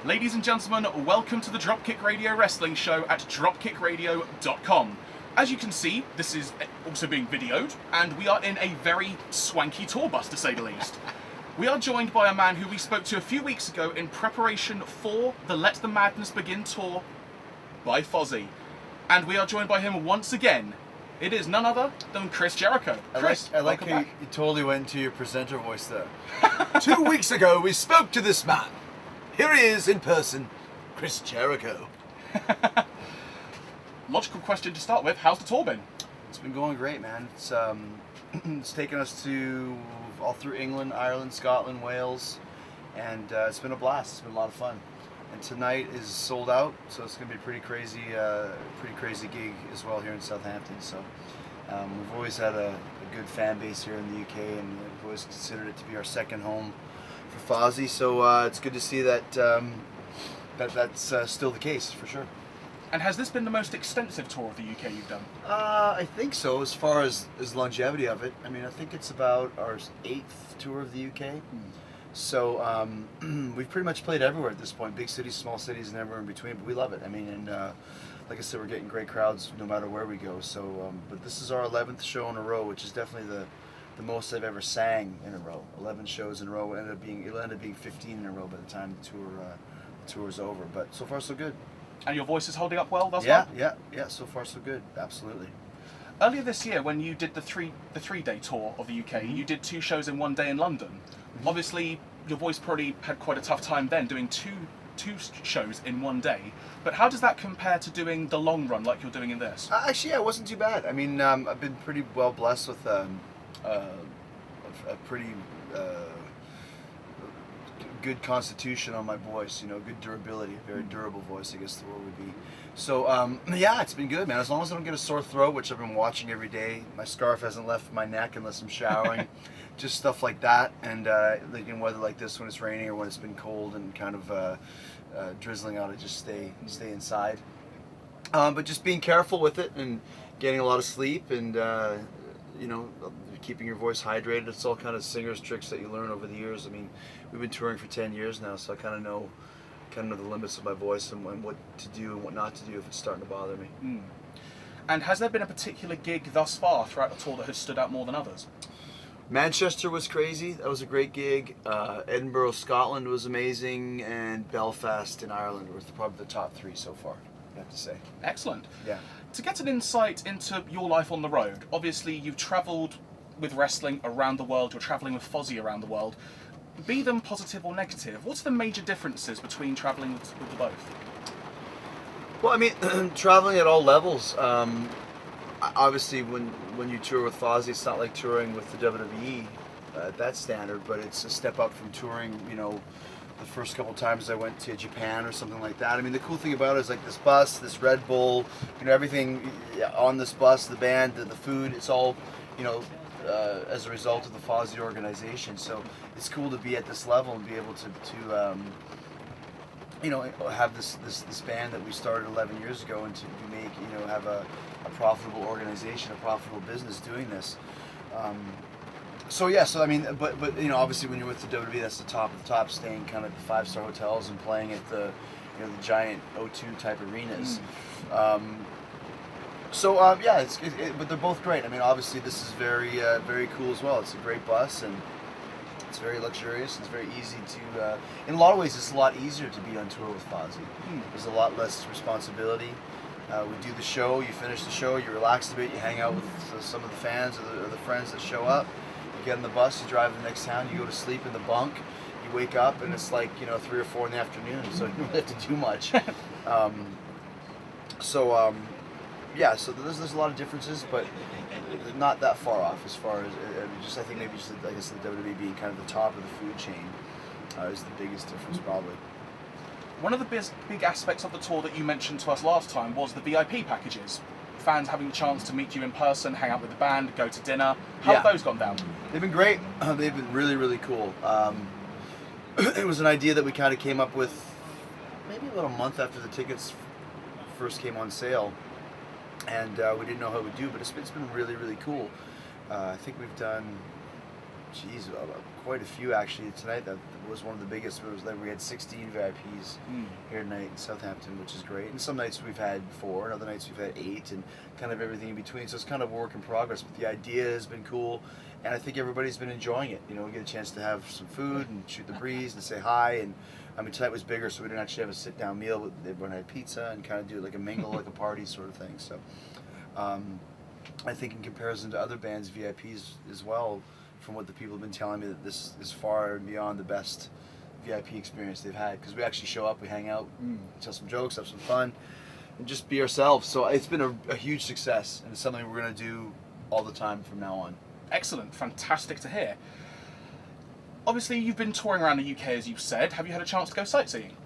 Ladies and gentlemen, welcome to the Dropkick Radio Wrestling Show at dropkickradio.com. As you can see, this is also being videoed, and we are in a very swanky tour bus, to say the least. We are joined by a man who we spoke to a few weeks ago in preparation for the Let the Madness Begin tour by Fozzy. And we are joined by him once again. It is none other than Chris Jericho. Chris, I like how you totally went into your presenter voice there. 2 weeks ago, we spoke to this man. Here he is in person, Chris Jericho. Logical question to start with, how's the tour been? It's been going great, man. It's taken us to all through England, Ireland, Scotland, Wales, and it's been a blast. It's been a lot of fun. And tonight is sold out, so it's going to be a pretty crazy gig as well here in Southampton. So we've always had a good fan base here in the UK, and we've always considered it to be our second home for Fozzy. So it's good to see that that's still the case for sure. And has this been the most extensive tour of the UK you've done? I think so, as far as longevity of it. I mean, I think it's about our 8th tour of the UK. So we've pretty much played everywhere at this point, big cities, small cities, and everywhere in between, but we love it. I mean, and like I said, we're getting great crowds no matter where we go. So, but this is our 11th show in a row, which is definitely the most I've ever sang in a row. 11 shows in a row. It'll end up being 15 in a row by the time the tour is over. But so far, so good. And your voice is holding up well thus far? Yeah. So far, so good. Absolutely. Earlier this year, when you did the three-day tour of the UK, you did 2 shows in one day in London. Obviously, your voice probably had quite a tough time then doing two shows in one day. But how does that compare to doing the long run like you're doing in this? Actually, yeah, it wasn't too bad. I mean, I've been pretty well blessed with a pretty good constitution on my voice, good durability, very durable voice, I guess the word would be. So, yeah, it's been good, man. As long as I don't get a sore throat, which I've been watching every day. My scarf hasn't left my neck unless I'm showering. Just stuff like that. And like in weather like this, when it's raining or when it's been cold and kind of drizzling out, I just stay inside. But just being careful with it and getting a lot of sleep and, keeping your voice hydrated. It's all kind of singer's tricks that you learn over the years. I mean, we've been touring for 10 years now, so I kind of know the limits of my voice and what to do and what not to do if it's starting to bother me. And has there been a particular gig thus far throughout the tour that has stood out more than others? Manchester was crazy. That was a great gig. Edinburgh, Scotland was amazing, and Belfast in Ireland were probably the top 3 so far, I have to say. Excellent. Yeah. To get an insight into your life on the road, obviously you've travelled with wrestling around the world, you're travelling with Fozzy around the world. Be them positive or negative, what's the major differences between travelling with the both? Well, I mean, traveling at all levels. Obviously, when you tour with Fozzy, it's not like touring with the WWE at that standard, but it's a step up from touring, the first couple times I went to Japan or something like that. I mean, the cool thing about it is like this bus, this Red Bull, everything on this bus, the band, the food, it's all, as a result of the Fozzy organization. So it's cool to be at this level and be able to have this band that we started 11 years ago and to make, have a profitable organization, a profitable business doing this. So I mean, but obviously when you're with the WWE, that's the top of the top, staying kind of at the 5-star hotels and playing at the the giant O2 type arenas. But they're both great. I mean, obviously this is very cool as well. It's a great bus and it's very luxurious. It's very easy to. In a lot of ways, it's a lot easier to be on tour with Fozzy. There's a lot less responsibility. We do the show. You finish the show. You relax a bit. You hang out with some of the fans or the friends that show up. You get in the bus. You drive to the next town. You go to sleep in the bunk. You wake up and it's like 3 or 4 in the afternoon. So you don't really have to do much. So there's a lot of differences, but not that far off as far as I think maybe just like I said, the WWE being kind of the top of the food chain is the biggest difference probably. One of the big aspects of the tour that you mentioned to us last time was the VIP packages. Fans having the chance to meet you in person, hang out with the band, go to dinner. How have those gone down? They've been great. They've been really, really cool. It was an idea that we kind of came up with maybe about a month after the tickets first came on sale. And we didn't know how we would do, but it's been really, really cool. I think we've done geez, quite a few actually. Tonight that was one of the biggest. It was like we had 16 VIPs here tonight in Southampton, which is great. And some nights we've had 4, and other nights we've had 8, and kind of everything in between. So it's kind of a work in progress. But the idea has been cool, and I think everybody's been enjoying it. You know, we get a chance to have some food and shoot the breeze and say hi. And I mean, tonight was bigger, so we didn't actually have a sit-down meal. Everyone had pizza and kind of do like a mingle, like a party sort of thing. So I think in comparison to other bands, VIPs as well, from what the people have been telling me, that this is far and beyond the best VIP experience they've had, because we actually show up, we hang out, tell some jokes, have some fun, and just be ourselves. So it's been a huge success, and it's something we're going to do all the time from now on. Excellent, fantastic to hear. Obviously, you've been touring around the UK, as you've said. Have you had a chance to go sightseeing?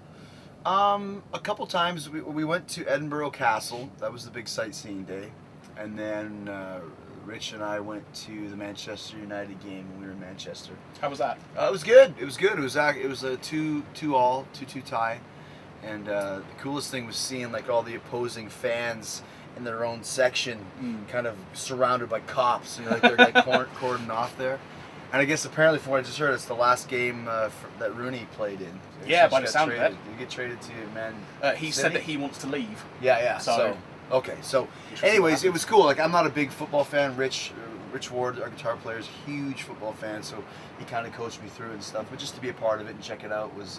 A couple times. We went to Edinburgh Castle. That was the big sightseeing day. And then Rich and I went to the Manchester United game when we were in Manchester. How was that? It was good. It was good. It was a 2-2 tie. And the coolest thing was seeing like all the opposing fans in their own section, kind of surrounded by cops. You know, like they're like cordoned off there. And I guess apparently, from what I just heard, it's the last game that Rooney played in. Yeah, by the sound of it. You get traded to Man He City? said that he wants to leave. Yeah. So okay. So, anyways, it was cool. Like, I'm not a big football fan. Rich Ward, our guitar player, is a huge football fan. So he kind of coached me through it and stuff. But just to be a part of it and check it out was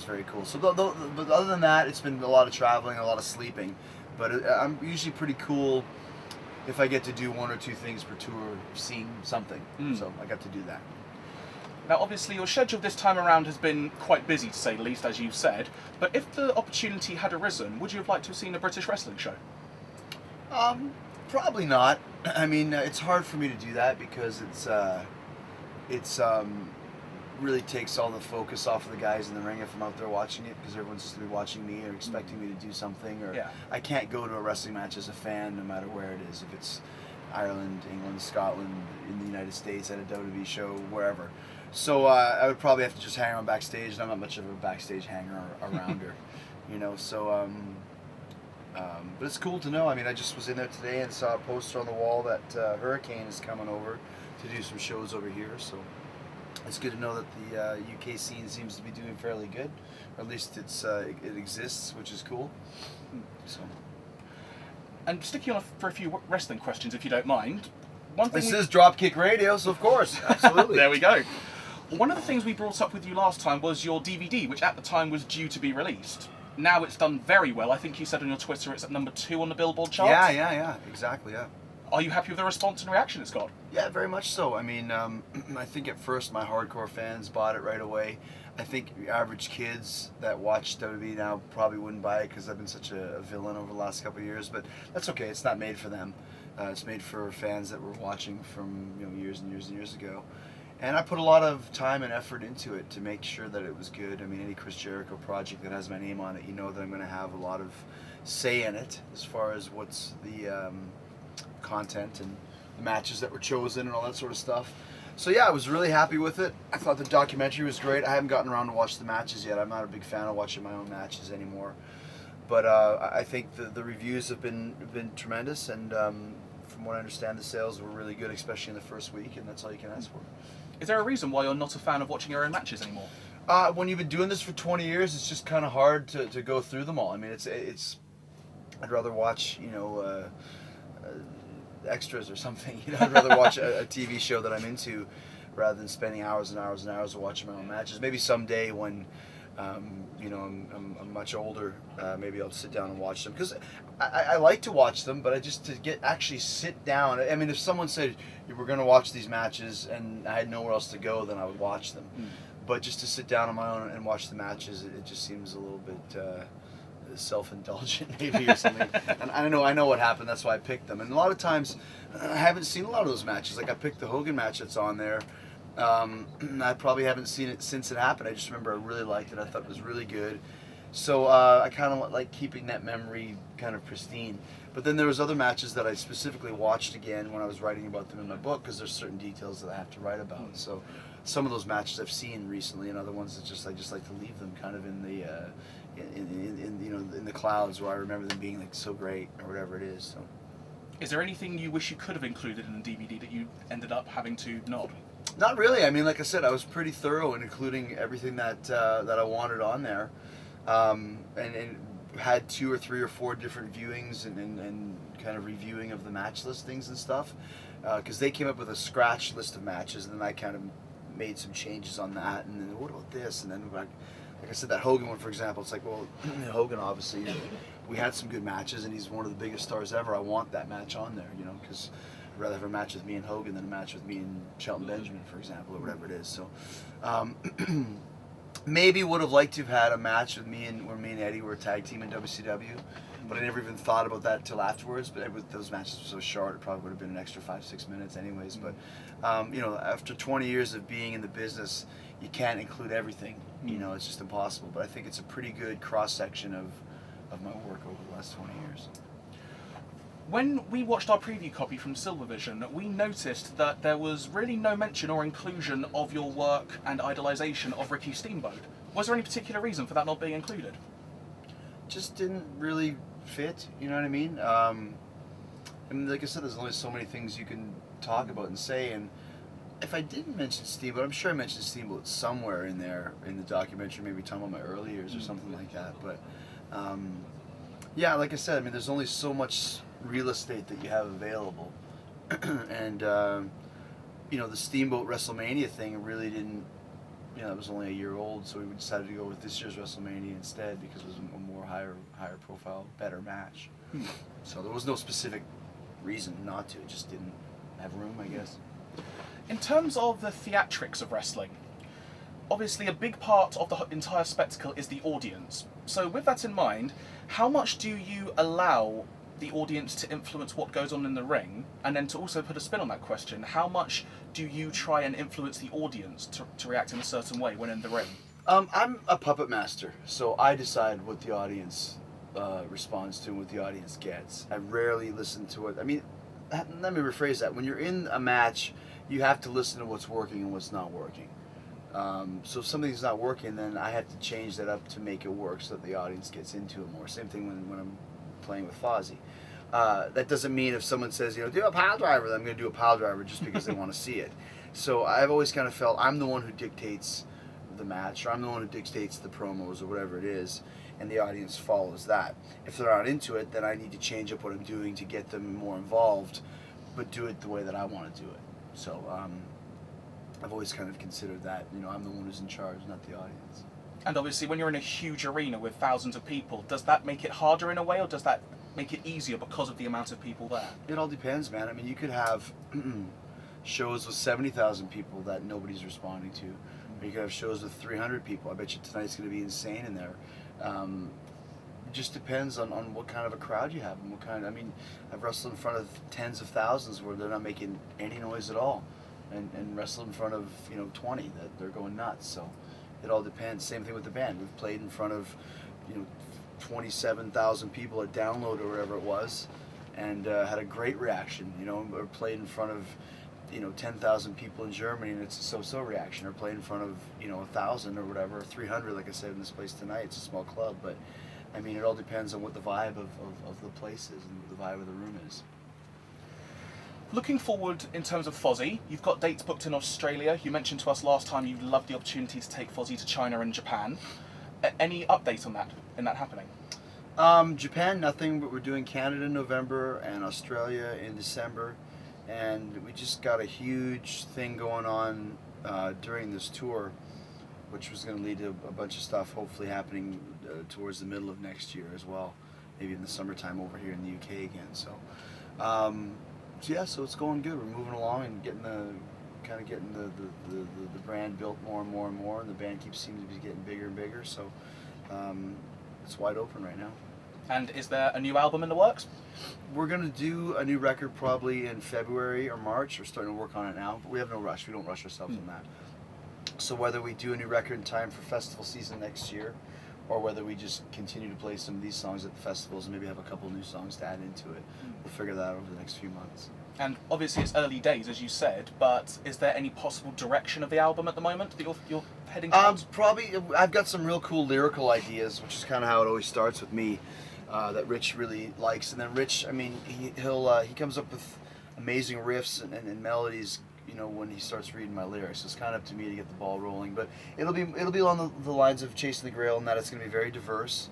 very cool. So, but other than that, it's been a lot of traveling, a lot of sleeping. But I'm usually pretty cool if I get to do 1 or 2 things per tour, seeing something. So I got to do that. Now, obviously, your schedule this time around has been quite busy, to say the least, as you've said. But if the opportunity had arisen, would you have liked to have seen a British wrestling show? Probably not. I mean, it's hard for me to do that because it's really takes all the focus off of the guys in the ring if I'm out there watching it, because everyone's just going to be watching me or expecting me to do something. Or I can't go to a wrestling match as a fan, no matter where it is. If it's Ireland, England, Scotland, in the United States, at a WWE show, wherever. So I would probably have to just hang around backstage, and I'm not much of a backstage hanger arounder, you know. So, but it's cool to know. I mean, I just was in there today and saw a poster on the wall that Hurricane is coming over to do some shows over here. So it's good to know that the UK scene seems to be doing fairly good, or at least it exists, which is cool. So. And sticking on for a few wrestling questions, if you don't mind. This is Dropkick Radio, so of course, absolutely. There we go. One of the things we brought up with you last time was your DVD, which at the time was due to be released. Now it's done very well. I think you said on your Twitter it's at number 2 on the Billboard charts. Yeah, exactly, yeah. Are you happy with the response and reaction it's got? Yeah, very much so. I mean, I think at first my hardcore fans bought it right away. I think average kids that watch WWE now probably wouldn't buy it because I've been such a villain over the last couple of years, but that's okay. It's not made for them. It's made for fans that were watching from years and years and years ago. And I put a lot of time and effort into it to make sure that it was good. I mean, any Chris Jericho project that has my name on it, you know that I'm going to have a lot of say in it as far as what's the content and the matches that were chosen and all that sort of stuff. So yeah, I was really happy with it. I thought the documentary was great. I haven't gotten around to watch the matches yet. I'm not a big fan of watching my own matches anymore. But I think the reviews have been tremendous, and from what I understand, the sales were really good, especially in the first week, and that's all you can ask for. Is there a reason why you're not a fan of watching your own matches anymore? When you've been doing this for 20 years, it's just kind of hard to go through them all. I mean, it's I'd rather watch, extras or something. I'd rather watch a TV show that I'm into rather than spending hours and hours and hours watching my own matches. Maybe someday when I'm much older, maybe I'll sit down and watch them, because I like to watch them, but actually sit down. I mean, if someone said we're going to watch these matches and I had nowhere else to go, then I would watch them. But just to sit down on my own and watch the matches, it just seems a little bit self-indulgent maybe, or something. And I know what happened. That's why I picked them. And a lot of times I haven't seen a lot of those matches. Like I picked the Hogan match that's on there. I probably haven't seen it since it happened. I just remember I really liked it. I thought it was really good. So I kind of like keeping that memory kind of pristine. But then there was other matches that I specifically watched again when I was writing about them in my book, because there's certain details that I have to write about. So some of those matches I've seen recently, and other ones that I just like to leave them kind of in the in the clouds, where I remember them being like so great or whatever it is. So. Is there anything you wish you could have included in the DVD that you ended up having to nod? Not really. I mean, like I said, I was pretty thorough in including everything that I wanted on there, and had 2 or 3 or 4 different viewings and kind of reviewing of the match listings and stuff, because they came up with a scratch list of matches, and then I kind of made some changes on that, and then what about this, and then like I said, that Hogan one, for example, it's like, well, Hogan, obviously, we had some good matches, and he's one of the biggest stars ever. I want that match on there, you know, because I'd rather have a match with me and Hogan than a match with me and Shelton Benjamin, for example, or whatever it is. So maybe would have liked to have had a match with me and Eddie were a tag team in WCW, but I never even thought about that till afterwards. But those matches were so short, it probably would have been an extra 5-6 minutes anyways. But you know, after 20 years of being in the business, you can't include everything. You know, it's just impossible. But I think it's a pretty good cross section of my work over the last 20 years. When we watched our preview copy from Silvervision, we noticed that there was really no mention or inclusion of your work and idolization of Ricky Steamboat. Was there any particular reason for that not being included? Just didn't really fit, you know what I mean? I mean, like I said, there's only so many things you can talk about and say, and if I didn't mention Steamboat, I'm sure I mentioned Steamboat somewhere in there, in the documentary, maybe talking about my early years or something like that, but yeah, like I said, I mean, there's only so much real estate that you have available, and you know, the Steamboat WrestleMania thing really didn't, you know, it was only a year old, so we decided to go with this year's WrestleMania instead because it was a more higher profile, better match. So there was no specific reason not to, it just didn't have room, I guess. In terms of the theatrics of wrestling, obviously a big part of the entire spectacle is the audience. So with that in mind, how much do you allow the audience to influence what goes on in the ring? And then to also put a spin on that question, how much do you try and influence the audience to react in a certain way when in the ring? I'm a puppet master, so I decide what the audience responds to and what the audience gets. I rarely listen to it. I mean, let me rephrase that. When you're in a match, you have to listen to what's working and what's not working. So if something's not working, then I have to change that up to make it work so that the audience gets into it more. Same thing when I'm playing with Fozzy. That doesn't mean if someone says, you know, do a pile driver, then I'm going to do a pile driver just because they want to see it. So I've always kind of felt I'm the one who dictates the match, or I'm the one who dictates the promos or whatever it is, and the audience follows that. If they're not into it, then I need to change up what I'm doing to get them more involved, but do it the way that I want to do it. So I've always kind of considered that, you know, I'm the one who's in charge, not the audience. And obviously when you're in a huge arena with thousands of people, does that make it harder in a way, or does that make it easier because of the amount of people there? It all depends, man. I mean, you could have shows with 70,000 people that nobody's responding to, or you could have shows with 300 people. I bet you tonight's going to be insane in there. It just depends on what kind of a crowd you have and what kind. I mean, I've wrestled in front of tens of thousands where they're not making any noise at all, and wrestled in front of, you know, 20 that they're going nuts. So it all depends. Same thing with the band. We've played in front of, you know, 27,000 people at Download or wherever it was, and had a great reaction. You know, or played in front of, you know, 10,000 people in Germany, and it's a so-so reaction. Or played in front of, you know, 1,000 or whatever, or 300, like I said, in this place tonight. It's a small club, but I mean, it all depends on what the vibe of the place is and what the vibe of the room is. Looking forward in terms of Fozzy, you've got dates booked in Australia. You mentioned to us last time you'd love the opportunity to take Fozzy to China and Japan. Any update on that, in that happening? Japan, nothing, but we're doing Canada in November and Australia in December. And we just got a huge thing going on during this tour, which was going to lead to a bunch of stuff hopefully happening towards the middle of next year as well. Maybe in the summertime over here in the UK again. So yeah, so it's going good. We're moving along and getting the brand built more and more and more, and the band seems to be getting bigger and bigger. So it's wide open right now. And is there a new album in the works? We're going to do a new record probably in February or March. We're starting to work on it now, but we have no rush. We don't rush ourselves on that. So whether we do a new record in time for festival season next year, or whether we just continue to play some of these songs at the festivals and maybe have a couple new songs to add into it, we'll figure that out over the next few months. And obviously it's early days, as you said, but is there any possible direction of the album at the moment that you're heading towards? Probably, I've got some real cool lyrical ideas, which is kind of how it always starts with me, that Rich really likes. And then Rich, I mean, he comes up with amazing riffs and melodies, when he starts reading my lyrics. It's kind of up to me to get the ball rolling, but it'll be along the lines of Chasing the Grail, and that it's going to be very diverse.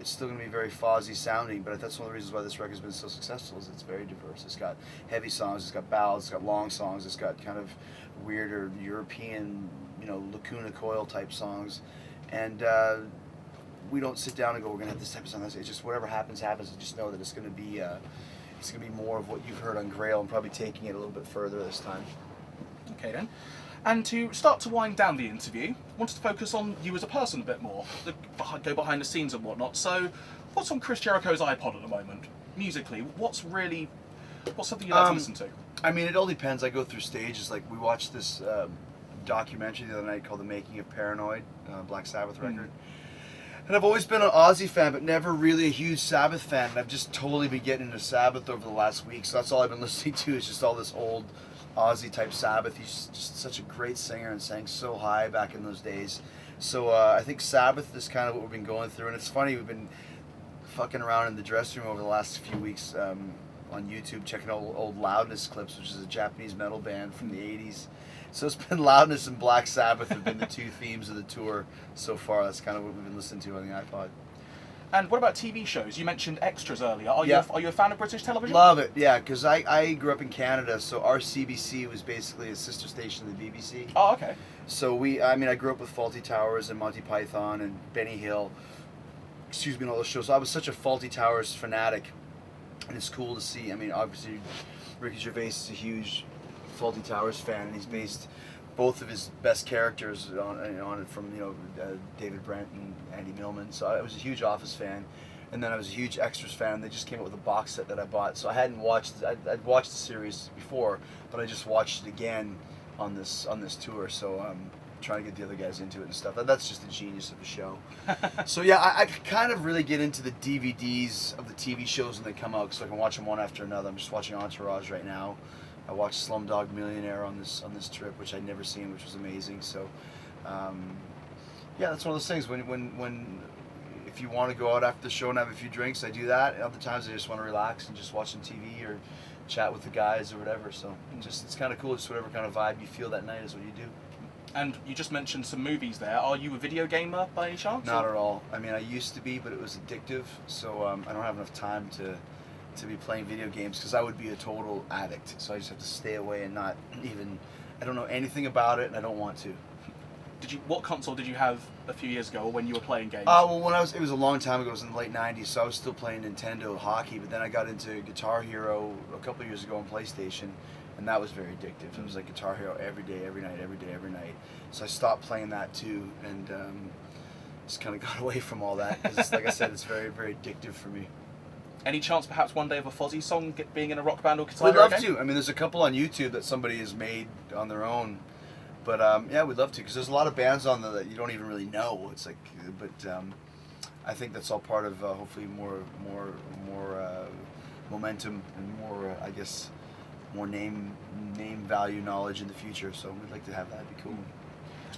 It's still going to be very Fozzy sounding, but that's one of the reasons why this record's been so successful, is it's very diverse. It's got heavy songs, it's got ballads, it's got long songs, it's got kind of weirder European, Lacuna Coil type songs, and we don't sit down and go, we're going to have this type of song. It's just whatever happens, happens. And just know that it's going to be more of what you've heard on Grail, and probably taking it a little bit further this time. Okay then. And to start to wind down the interview, I wanted to focus on you as a person a bit more, go behind the scenes and whatnot. So, what's on Chris Jericho's iPod at the moment, musically? What's something you like to listen to? I mean, it all depends. I go through stages. Like, we watched this documentary the other night called The Making of Paranoid, Black Sabbath record. And I've always been an Ozzy fan, but never really a huge Sabbath fan. And I've just totally been getting into Sabbath over the last week. So that's all I've been listening to, is just all this old Ozzy type Sabbath. He's just such a great singer and sang so high back in those days. So I think Sabbath is kind of what we've been going through. And it's funny, we've been fucking around in the dressing room over the last few weeks on YouTube, checking out old Loudness clips, which is a Japanese metal band from the 80s. So it's been Loudness and Black Sabbath have been the two themes of the tour so far. That's kind of what we've been listening to on the iPod. And what about TV shows? You mentioned Extras earlier. Are you a fan of British television? Love it, yeah, because I grew up in Canada, so our CBC was basically a sister station of the BBC. Oh, okay. So I grew up with Fawlty Towers and Monty Python and Benny Hill, and all those shows. So I was such a Fawlty Towers fanatic, and it's cool to see. I mean, obviously, Ricky Gervais is a huge Fawlty Towers fan, and he's based both of his best characters on it from David Brent and Andy Millman. So I was a huge Office fan, and then I was a huge Extras fan. They just came out with a box set that I bought, so I hadn't watched. I'd watched the series before, but I just watched it again on this tour. So I'm trying to get the other guys into it and stuff. That's just the genius of the show. So yeah, I kind of really get into the DVDs of the TV shows when they come out, so I can watch them one after another. I'm just watching Entourage right now. I watched Slumdog Millionaire on this trip, which I'd never seen, which was amazing. So, yeah, that's one of those things. When if you want to go out after the show and have a few drinks, I do that. Other times I just want to relax and just watch some TV or chat with the guys or whatever. So it's kind of cool. Just whatever kind of vibe you feel that night is what you do. And you just mentioned some movies there. Are you a video gamer by any chance? Not at all. I mean, I used to be, but it was addictive. So I don't have enough time to be playing video games, because I would be a total addict. So I just have to stay away and not even, I don't know anything about it, and I don't want to. What console did you have a few years ago, or when you were playing games? Well, it was a long time ago. It was in the late 90s, so I was still playing Nintendo hockey, but then I got into Guitar Hero a couple of years ago on PlayStation, and that was very addictive. It was like Guitar Hero every day, every night, every day, every night. So I stopped playing that too, and just kind of got away from all that, because like I said, it's very, very addictive for me. Any chance perhaps one day of a Fozzy song being in a rock band or Guitar Hero? We'd love to. I mean, there's a couple on YouTube that somebody has made on their own. But yeah, we'd love to, because there's a lot of bands on there that you don't even really know. It's like, but I think that's all part of hopefully more momentum and more, I guess, more name value knowledge in the future. So we'd like to have that. It'd be cool.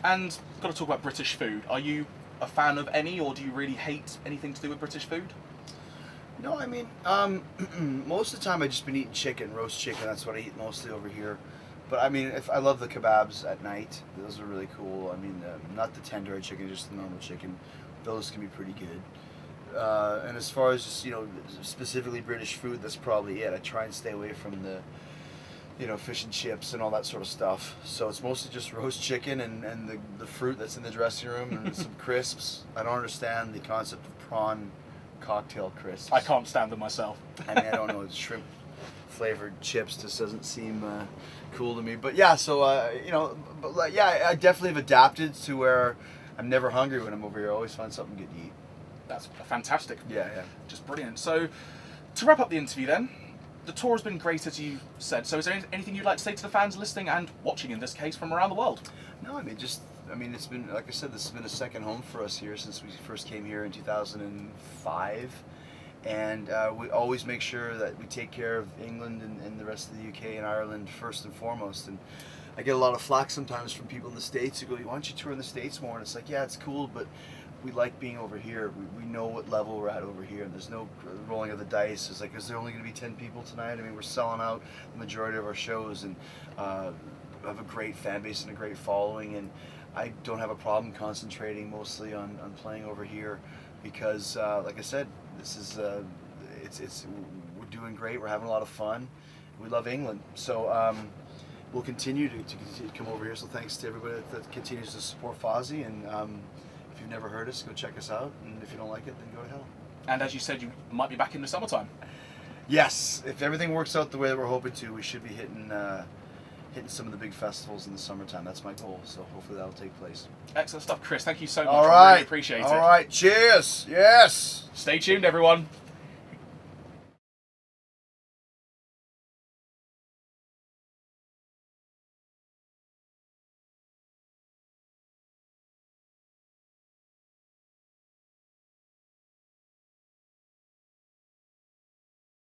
And got to talk about British food. Are you a fan of any, or do you really hate anything to do with British food? No, I mean, most of the time I've just been eating chicken, roast chicken. That's what I eat mostly over here. But I mean, I love the kebabs at night. Those are really cool. I mean, not the tandoori chicken, just the normal chicken. Those can be pretty good. And as far as just, specifically British food, that's probably it. I try and stay away from the, fish and chips and all that sort of stuff. So it's mostly just roast chicken and the fruit that's in the dressing room and some crisps. I don't understand the concept of prawn cocktail crisps. I can't stand them myself. I mean, I don't know, shrimp flavored chips just doesn't seem cool to me. But yeah, so I definitely have adapted to where I'm never hungry when I'm over here. I always find something good to eat. That's fantastic. Yeah. Just brilliant. So to wrap up the interview then, the tour has been great, as you said. So is there anything you'd like to say to the fans listening and watching in this case from around the world? No, it's been, like I said, this has been a second home for us here since we first came here in 2005. And we always make sure that we take care of England and the rest of the UK and Ireland first and foremost. And I get a lot of flack sometimes from people in the States who go, why don't you tour in the States more? And it's like, yeah, it's cool, but we like being over here. We know what level we're at over here, and there's no rolling of the dice. It's like, is there only going to be 10 people tonight? I mean, we're selling out the majority of our shows, and have a great fan base and a great following, and I don't have a problem concentrating mostly on playing over here because, like I said, this is we're doing great. We're having a lot of fun. We love England, so we'll continue to come over here. So thanks to everybody that continues to support Fozzy, and if you've never heard us, go check us out, and if you don't like it, then go to hell. And as you said, you might be back in the summertime. Yes, if everything works out the way that we're hoping to, we should be hitting some of the big festivals in the summertime. That's my goal, so hopefully that'll take place. Excellent stuff, Chris. Thank you so much. All I right. really appreciate it. All right. Cheers. Yes. Stay tuned, everyone.